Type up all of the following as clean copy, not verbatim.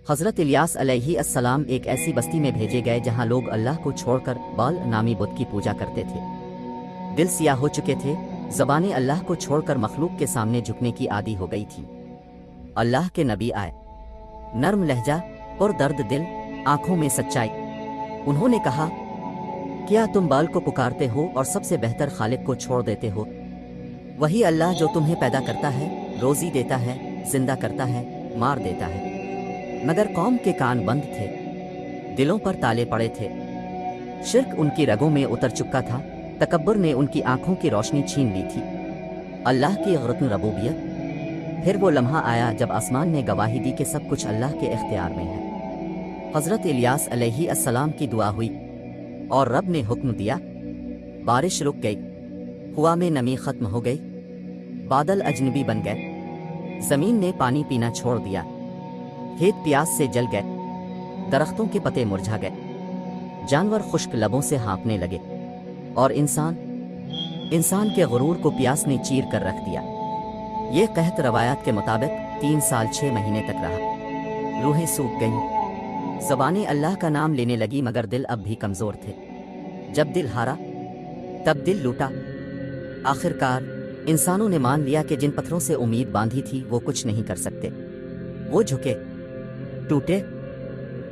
حضرت الیاس علیہ السلام ایک ایسی بستی میں بھیجے گئے جہاں لوگ اللہ کو چھوڑ کر بال نامی بت کی پوجا کرتے تھے۔ دل سیاہ ہو چکے تھے، زبانیں اللہ کو چھوڑ کر مخلوق کے سامنے جھکنے کی عادی ہو گئی تھیں۔ اللہ کے نبی آئے، نرم لہجہ اور درد دل، آنکھوں میں سچائی۔ انہوں نے کہا، کیا تم بال کو پکارتے ہو اور سب سے بہتر خالق کو چھوڑ دیتے ہو؟ وہی اللہ جو تمہیں پیدا کرتا ہے، روزی دیتا ہے، زندہ کرتا ہے، مار دیتا ہے۔ مگر قوم کے کان بند تھے، دلوں پر تالے پڑے تھے، شرک ان کی رگوں میں اتر چکا تھا، تکبر نے ان کی آنکھوں کی روشنی چھین لی تھی۔ اللہ کی غرتن ربوبیت۔ پھر وہ لمحہ آیا جب آسمان نے گواہی دی کہ سب کچھ اللہ کے اختیار میں ہے۔ حضرت الیاس علیہ السلام کی دعا ہوئی اور رب نے حکم دیا، بارش رک گئی، ہوا میں نمی ختم ہو گئی، بادل اجنبی بن گئے، زمین نے پانی پینا چھوڑ دیا، کھیت پیاس سے جل گئے، درختوں کے پتے مرجھا گئے، جانور خشک لبوں سے ہانپنے لگے، اور انسان کے غرور کو پیاس نے چیر کر رکھ دیا۔ یہ قحط روایات کے مطابق 3 سال 6 مہینے تک رہا۔ روحیں سوکھ گئیں، زبانیں اللہ کا نام لینے لگی، مگر دل اب بھی کمزور تھے۔ جب دل ہارا تب دل لوٹا۔ آخرکار انسانوں نے مان لیا کہ جن پتھروں سے امید باندھی تھی وہ کچھ نہیں کر سکتے۔ وہ جھکے، ٹوٹے،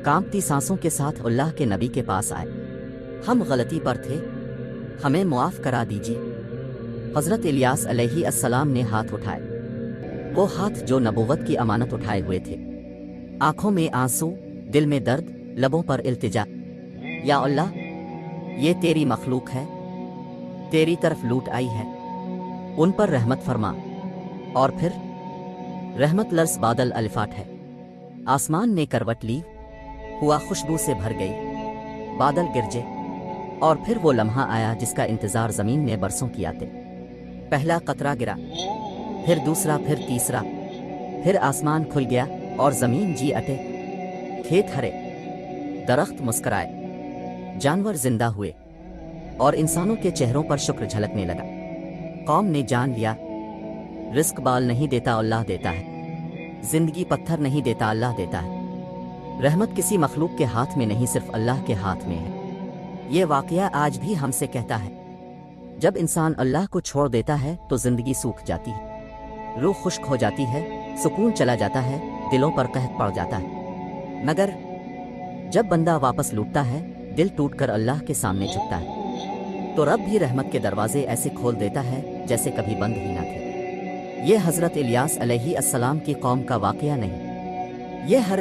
کانپتی سانسوں کے ساتھ اللہ کے نبی کے پاس آئے۔ ہم غلطی پر تھے، ہمیں معاف کرا دیجیے۔ حضرت الیاس علیہ السلام نے ہاتھ اٹھائے، وہ ہاتھ جو نبوت کی امانت اٹھائے ہوئے تھے۔ آنکھوں میں آنسو، دل میں درد، لبوں پر التجا۔ یا اللہ، یہ تیری مخلوق ہے، تیری طرف لوٹ آئی ہے، ان پر رحمت فرما۔ اور پھر رحمت لرز بادل الفاٹ ہے، آسمان نے کروٹ لی، ہوا خوشبو سے بھر گئی، بادل گرجے، اور پھر وہ لمحہ آیا جس کا انتظار زمین نے برسوں کیا تھے۔ پہلا قطرہ گرا، پھر دوسرا، پھر تیسرا، پھر آسمان کھل گیا اور زمین جی اٹھے، کھیت ہرے، درخت مسکرائے، جانور زندہ ہوئے، اور انسانوں کے چہروں پر شکر جھلکنے لگا۔ قوم نے جان لیا، رزق بال نہیں دیتا، اللہ دیتا ہے، زندگی پتھر نہیں دیتا، اللہ دیتا ہے، رحمت کسی مخلوق کے ہاتھ میں نہیں، صرف اللہ کے ہاتھ میں ہے۔ یہ واقعہ آج بھی ہم سے کہتا ہے، جب انسان اللہ کو چھوڑ دیتا ہے تو زندگی سوکھ جاتی ہے، روح خشک ہو جاتی ہے، سکون چلا جاتا ہے، دلوں پر قحط پڑ جاتا ہے۔ مگر جب بندہ واپس لوٹتا ہے، دل ٹوٹ کر اللہ کے سامنے جھکتا ہے، تو رب بھی رحمت کے دروازے ایسے کھول دیتا ہے جیسے کبھی بند ہی نہ تھے۔ یہ حضرت الیاس علیہ السلام کی قوم کا واقعہ نہیں، یہ ہر